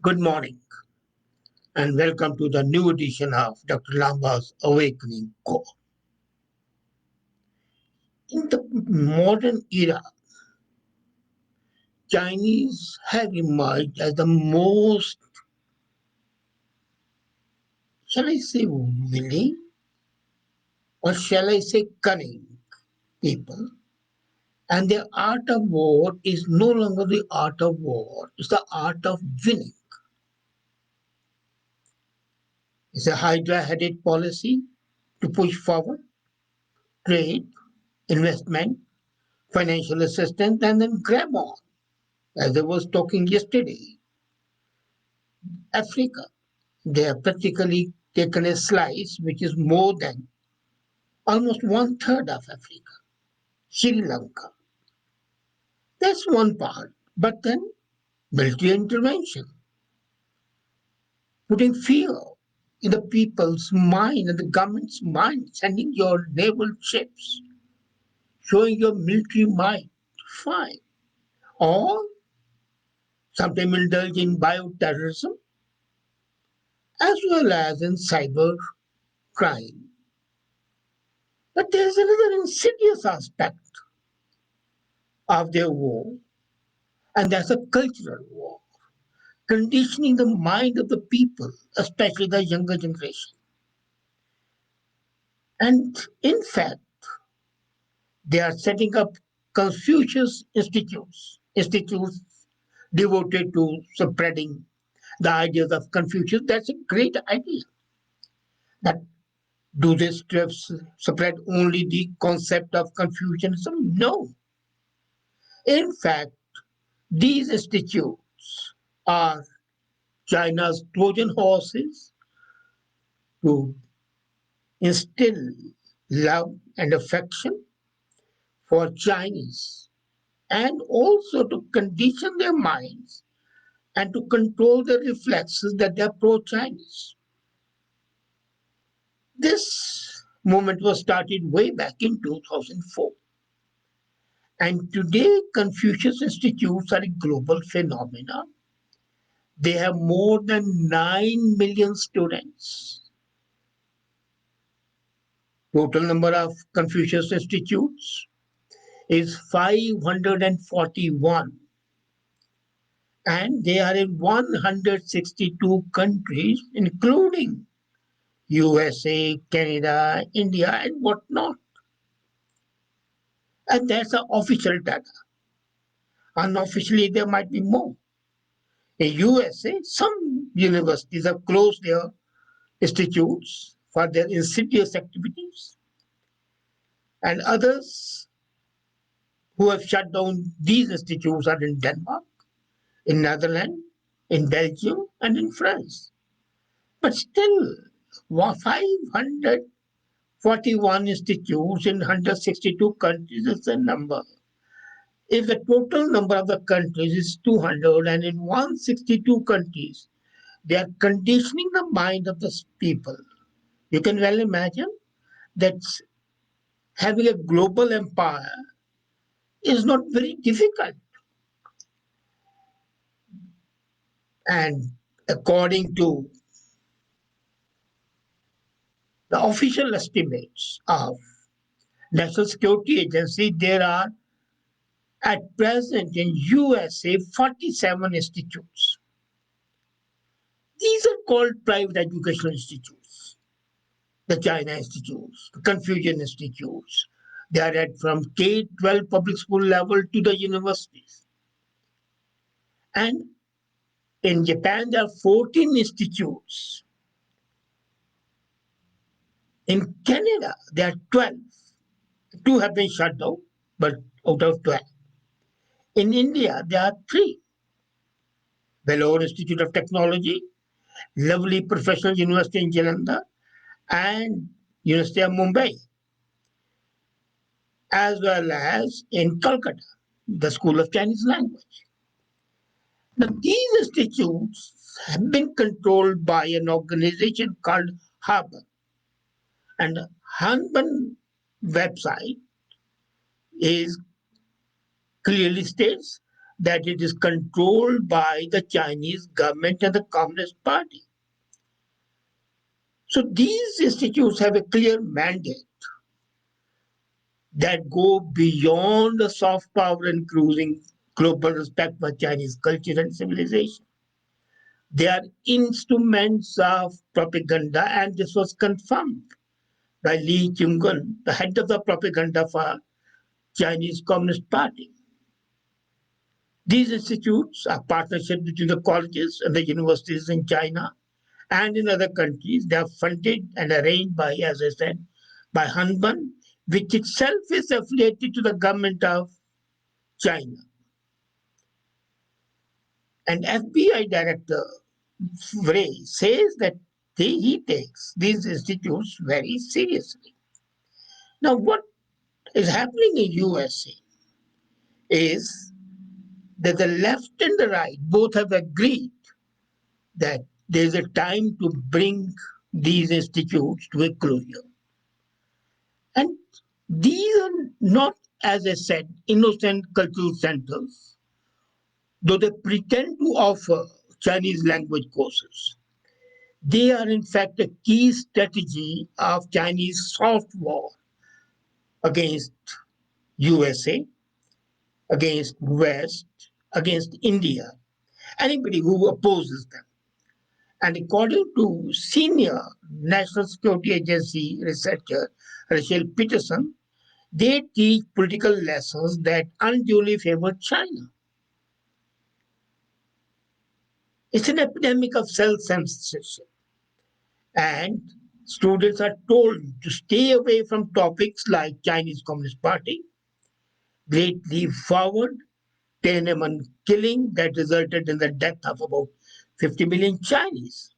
Good morning and welcome to the new edition of Dr. Lamba's Awakening Call. In the modern era, Chinese have emerged as the most, shall I say, willing or shall I say, cunning people. And their art of war is no longer the art of war, it's the art of winning. It's a hydra-headed policy to push forward trade, investment, financial assistance, and then grab on. As I was talking yesterday, Africa, they have practically taken a slice which is more than almost one third of Africa. Sri Lanka. That's one part. But then military intervention, putting fear in the people's mind and the government's mind, sending your naval ships, showing your military might, fine. Or sometimes indulge in bioterrorism as well as in cyber crime. But there's another insidious aspect of their war, and that's a cultural war, conditioning the mind of the people, especially the younger generation. And in fact, they are setting up Confucius institutes devoted to spreading the ideas of Confucius. That's a great idea. That do they spread only the concept of Confucianism? No. In fact, these institutes are China's Trojan horses to instill love and affection for Chinese and also to condition their minds and to control their reflexes that they are pro Chinese. This movement was started way back in 2004. And today, Confucius Institutes are a global phenomenon. They have more than 9 million students. Total number of Confucius Institutes is 541, and they are in 162 countries, including USA, Canada, India, and whatnot. And that's the official data. Unofficially, there might be more. In USA, some universities have closed their institutes for their insidious activities, and others who have shut down these institutes are in Denmark, in Netherlands, in Belgium, and in France. But still, 541 institutes in 162 countries is the number. If the total number of the countries is 200 and in 162 countries, they are conditioning the mind of the people. You can well imagine that having a global empire is not very difficult. And according to the official estimates of National Security Agency, there are at present in USA 47 institutes. These are called private educational institutes, the China institutes, the Confucian institutes. They are at from K-12 public school level to the universities. And in Japan, there are 14 institutes. In Canada, there are 12. Two have been shut down, but out of 12. In India, there are three. Vellore Institute of Technology, Lovely Professional University in Jalandhar, and University of Mumbai, as well as in Calcutta, the School of Chinese Language. Now, these institutes have been controlled by an organization called Harbin. And Harbin website is clearly states that it is controlled by the Chinese government and the Communist Party. So these institutes have a clear mandate that go beyond the soft power and cruising global respect for Chinese culture and civilization. They are instruments of propaganda, and this was confirmed by Li Chungun, the head of the propaganda for Chinese Communist Party. These institutes are partnerships between the colleges and the universities in China and in other countries. They are funded and arranged by, as I said, by Hanban, which itself is affiliated to the government of China. And FBI Director Wray says that he takes these institutes very seriously. Now, what is happening in USA is that the left and the right both have agreed that there's a time to bring these institutes to a closure. And these are not, as I said, innocent cultural centers, though they pretend to offer Chinese language courses. They are, in fact, a key strategy of Chinese soft war against USA, against West, against India, anybody who opposes them. And according to senior National Security Agency researcher Rachel Peterson, they teach political lessons that unduly favor China. It's an epidemic of self-censorship. And students are told to stay away from topics like Chinese Communist Party, Great Leap Forward, Tiananmen killing that resulted in the death of about 50 million Chinese.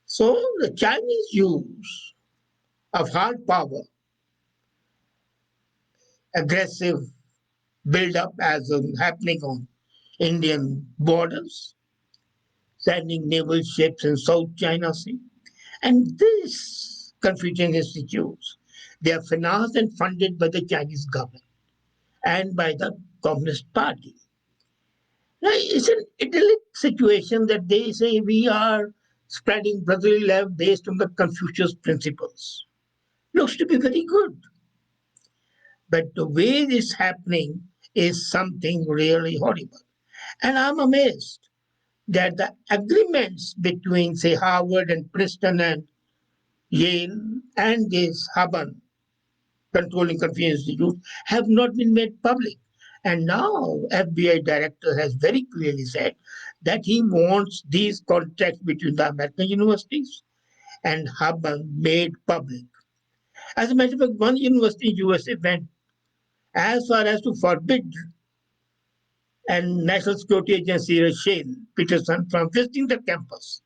So the Chinese use of hard power, aggressive build-up as happening on Indian borders, sending naval ships in South China Sea. And these Confucian institutes, they are financed and funded by the Chinese government and by the Communist Party. Now, it's an idyllic situation that they say we are spreading brotherly love based on the Confucius principles. Looks to be very good. But the way this is happening is something really horrible. And I'm amazed that the agreements between, say, Harvard and Princeton and Yale and this Haban controlling Confucius Institute have not been made public. And now FBI director has very clearly said that he wants these contracts between the American universities and Haban made public. As a matter of fact, one university in USA went as far as to forbid and National Security Agency Rachel Peterson from visiting the campus.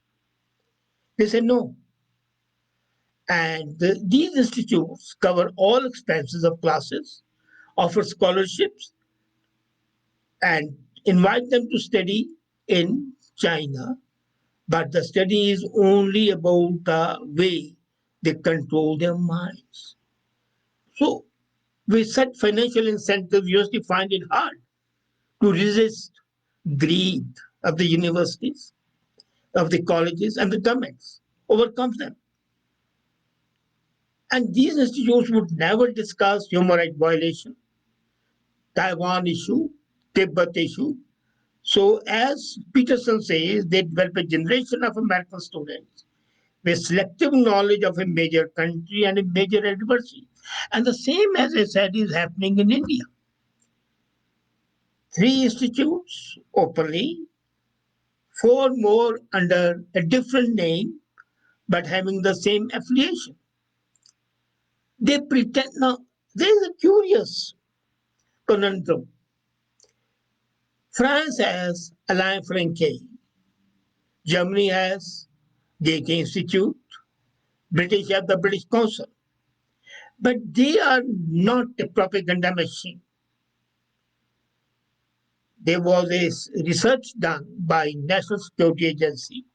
They said no. And these institutes cover all expenses of classes, offer scholarships, and invite them to study in China. But the study is only about the way they control their minds. So, with such financial incentives, you usually find it hard to resist greed of the universities, of the colleges, and the governments. Overcomes them. And these institutes would never discuss human rights violation, Taiwan issue, Tibet issue. So, as Peterson says, they develop a generation of American students with selective knowledge of a major country and a major adversary. And the same, as I said, is happening in India. Three institutes openly, four more under a different name but having the same affiliation. They pretend now. There is a curious conundrum. France has Alain Francaise, Germany has Goethe Institute, British have the British Council. But they are not a propaganda machine. There was a research done by National Security Agency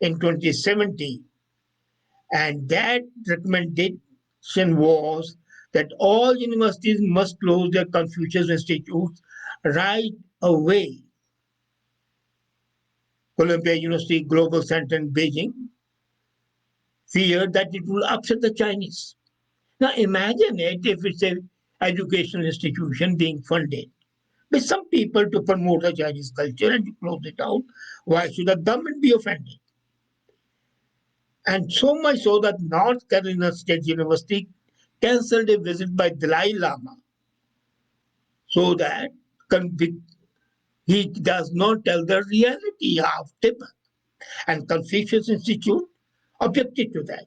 in 2017, and that recommendation was that all universities must close their Confucius institutes right away. Columbia University Global Center in Beijing feared that it will upset the Chinese. Now imagine it if it's an educational institution being funded by some people to promote the Chinese culture and to close it down. Why should the government be offended? And so much so that North Carolina State University cancelled a visit by Dalai Lama so that he does not tell the reality of Tibet. And Confucius Institute objected to that.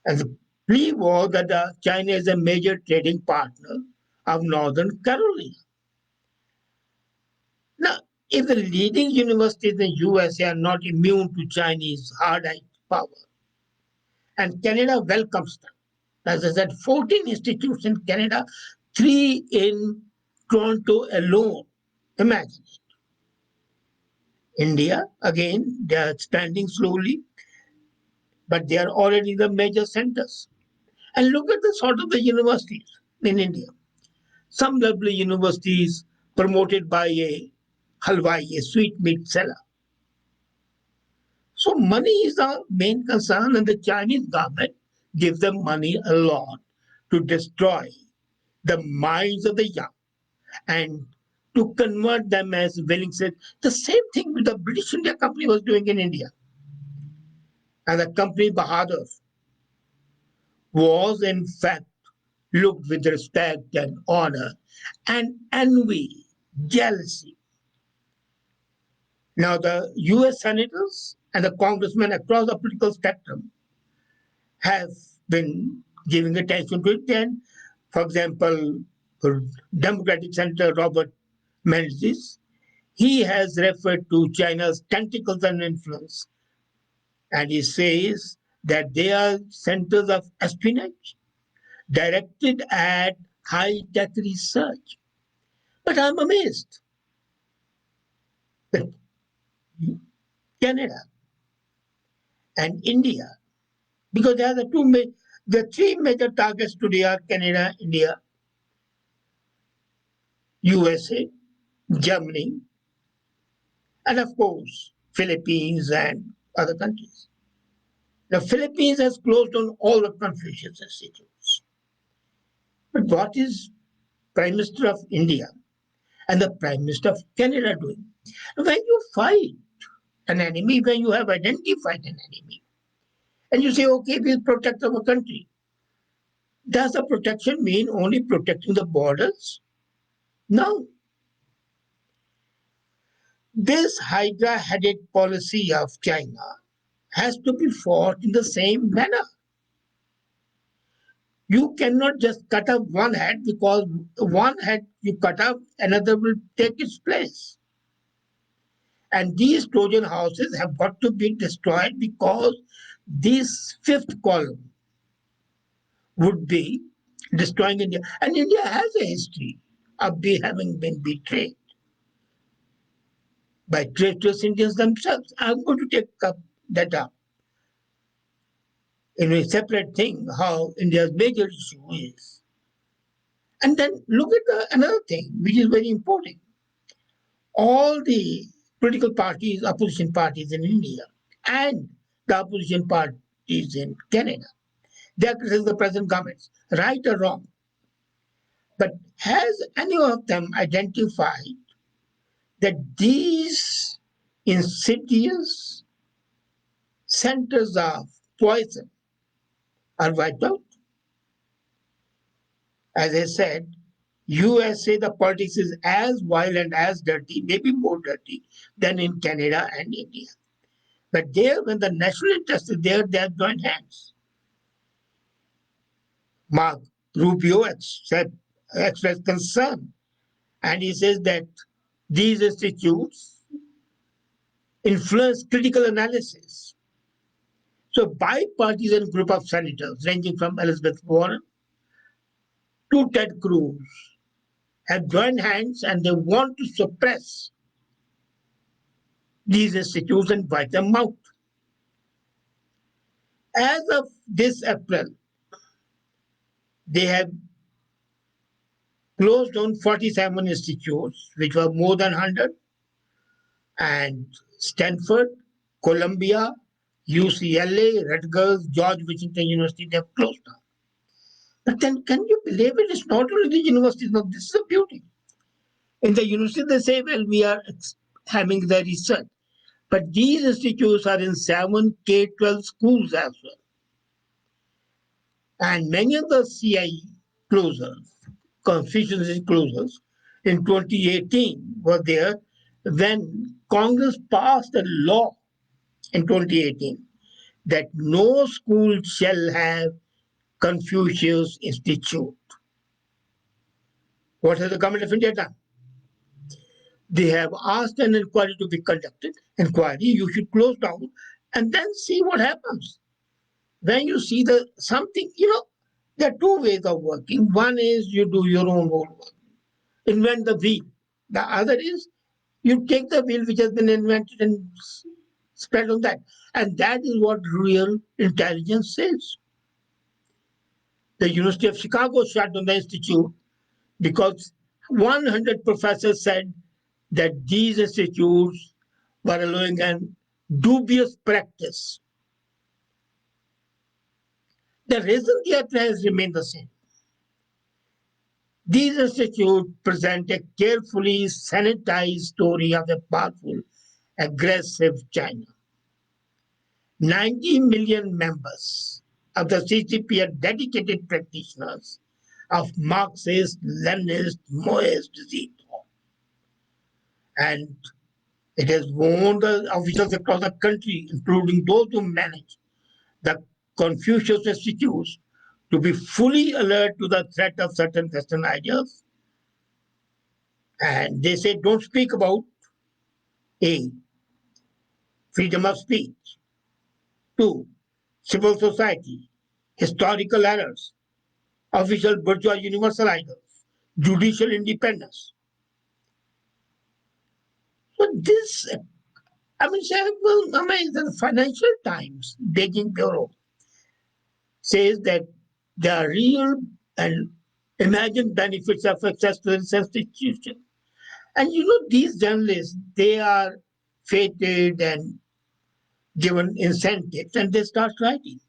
And the plea was that China is a major trading partner of Northern Carolina. Now, if the leading universities in the USA are not immune to Chinese hard power, and Canada welcomes them, as I said, 14 institutes in Canada, 3 in Toronto alone. Imagine it. India, again, they are expanding slowly, but they are already the major centers. And look at the sort of the universities in India. Some lovely universities promoted by a halwai, a sweet meat seller. So money is the main concern, and the Chinese government gives them money a lot to destroy the minds of the young and to convert them as willing said. The same thing with the British India Company was doing in India. And the company Bahadur was in fact looked with respect and honor and envy, jealousy. Now the US senators and the congressmen across the political spectrum have been giving attention to it. And for example, Democratic Senator Robert Menzies, he has referred to China's tentacles and influence. And he says that they are centers of espionage directed at high tech research. But I'm amazed that Canada and India, because they are the three major targets today are Canada, India, USA, Germany, and of course, Philippines and other countries. The Philippines has closed on all the Confucius institutes. But what is Prime Minister of India and the Prime Minister of Canada doing? When you fight an enemy, when you have identified an enemy, and you say, okay, we'll protect our country, does the protection mean only protecting the borders? No. This hydra-headed policy of China has to be fought in the same manner. You cannot just cut off one head because one head you cut off, another will take its place. And these Trojan houses have got to be destroyed because this fifth column would be destroying India. And India has a history of having been betrayed by traitorous Indians themselves. I'm going to take that up in a separate thing, how India's major issue is. And then look at another thing, which is very important. All the political parties, opposition parties in India, and the opposition parties in Canada, they are criticizing the present governments, right or wrong. But has any of them identified that these insidious centers of poison are wiped out? As I said, USA, the politics is as wild and as dirty, maybe more dirty than in Canada and India. But there, when the national interest is there, they have joined hands. Mark Rubio expressed concern, and he says that these institutes influence critical analysis. So, bipartisan group of senators, ranging from Elizabeth Warren to Ted Cruz, have joined hands and they want to suppress these institutes and wipe them out. As of this April, They have closed down 47 institutes, which were more than 100, and Stanford, Columbia, UCLA, Rutgers, George Washington University, they have closed down. But then, can you believe it? It's not only the universities. Now, this is the beauty. In the university, they say, well, we are having the research. But these institutes are in 7 K-12 schools as well. And many of the CIE closures, Confucius closures, in 2018 were there when Congress passed a law in 2018 that no school shall have Confucius Institute. What has the government of India done? They have asked an inquiry to be conducted. Inquiry, you should close down and then see what happens. When you see the something, there are two ways of working. One is you do your own homework, invent the wheel. The other is you take the wheel which has been invented and spread on that. And that is what real intelligence says. The University of Chicago shut down the institute because 100 professors said that these institutes were allowing an dubious practice. The reason yet has remained the same. These institutes present a carefully sanitized story of a powerful, aggressive China. 90 million members of the CCP are dedicated practitioners of Marxist, Leninist, Maoist disease. And it has warned the officials across the country, including those who manage the Confucius Institutes, to be fully alert to the threat of certain Western ideas. And they say don't speak about A, freedom of speech, 2, civil society, historical errors, official bourgeois universal ideals, judicial independence. So this, the Financial Times, Beijing Bureau, says that there are real and imagined benefits of access to this institution. And these journalists, they are fated and given incentives and they start writing.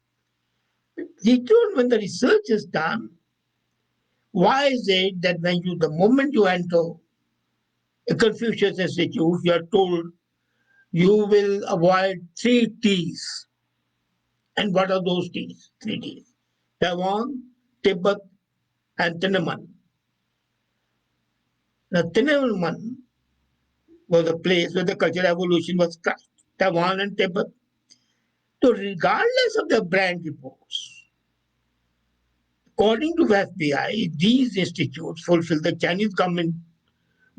Later on, when the research is done, why is it that the moment you enter a Confucius Institute, you are told you will avoid 3 T's. And what are those T's? 3 T's. Taiwan, Tibet, and Tiananmen. Now, Tiananmen was a place where the cultural evolution was crushed. Taiwan and Tibet. So, regardless of the brand reports, according to the FBI, these institutes fulfill the Chinese government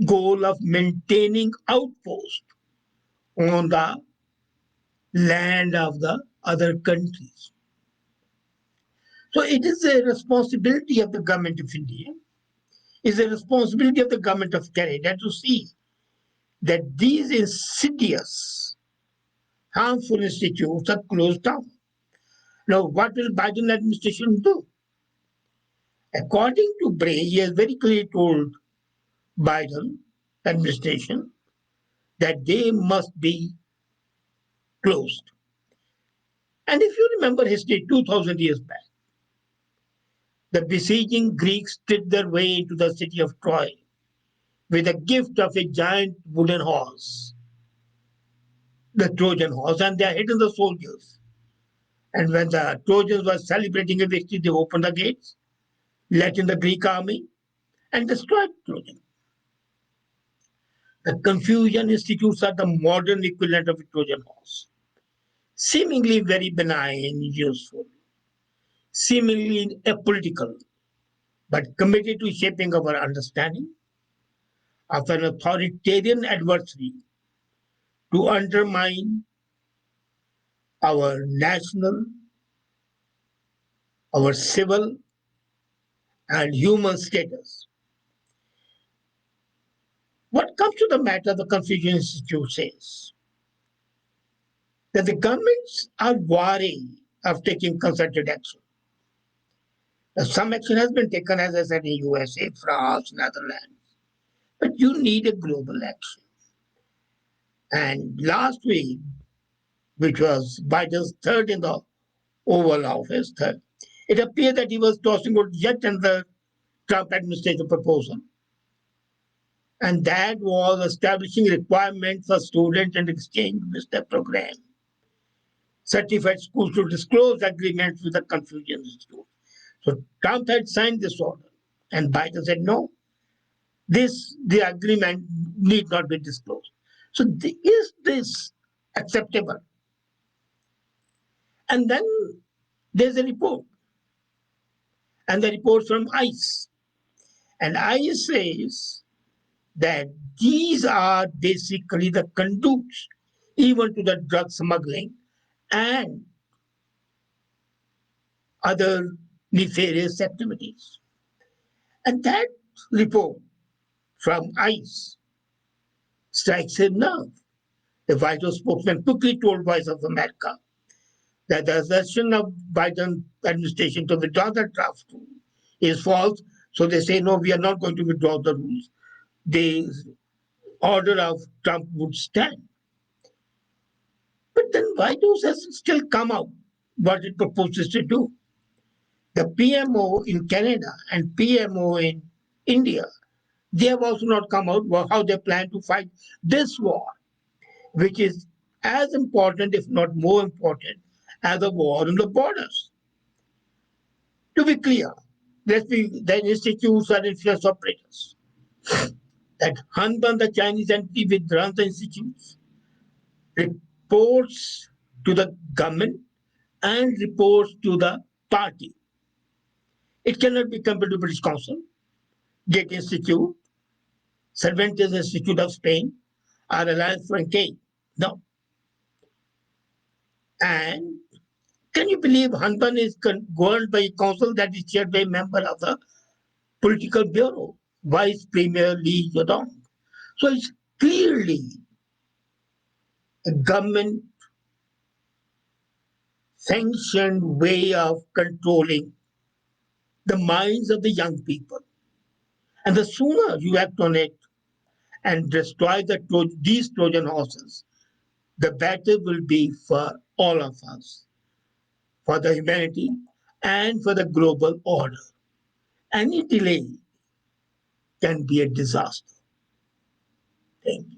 goal of maintaining outposts on the land of the other countries. So it is a responsibility of the government of India, is a responsibility of the government of Canada to see that these insidious, harmful institutes are closed down. Now, what will Biden administration do? According to Bray, he has very clearly told Biden administration that they must be closed. And if you remember history 2000 years back, the besieging Greeks tricked their way into the city of Troy with a gift of a giant wooden horse, the Trojan horse, and they are hidden the soldiers. And when the Trojans were celebrating a victory, they opened the gates, let in the Greek army, and destroyed Trojan. The Confucian institutes are the modern equivalent of a Trojan horse, seemingly very benign, useful, seemingly apolitical, but committed to shaping our understanding of an authoritarian adversary to undermine our national, our civil, and human status. What comes to the matter, the Confucius Institute says that the governments are wary of taking concerted action. Some action has been taken, as I said, in USA, France, Netherlands, but you need a global action. And last week, which was Biden's third in the Oval Office, third, it appeared that he was tossing out yet another Trump administration proposal, and that was establishing requirements for student and exchange visitor program. Certified schools should disclose agreements with the Confucius Institute. So Trump had signed this order, and Biden said no. The agreement need not be disclosed. So is this acceptable? And then there's a report, and the report from ICE, and ICE says that these are basically the conduits even to the drug smuggling and other nefarious activities. And that report from ICE strikes a nerve. The White House spokesman quickly told Voice of America that the assertion of Biden administration to withdraw the draft rule is false. So they say, no, we are not going to withdraw the rules. The order of Trump would stand. But then White House hasn't still come out what it proposes to do. The PMO in Canada and PMO in India, they have also not come out how they plan to fight this war, which is as important, if not more important, as the war on the borders. To be clear, the institutes are influence operators. That Hanban, the Chinese entity which runs the institutes, reports to the government and reports to the party. It cannot be compared to British Council, Gate Institute, Cervantes Institute of Spain, or Alliance Francaise. No. And can you believe Hanban is governed by a council that is chaired by a member of the political bureau, Vice Premier Lee Yodong? So it's clearly a government sanctioned way of controlling the minds of the young people. And the sooner you act on it and destroy these Trojan horses, the better will be for all of us, for the humanity, and for the global order. Any delay can be a disaster. Thank you.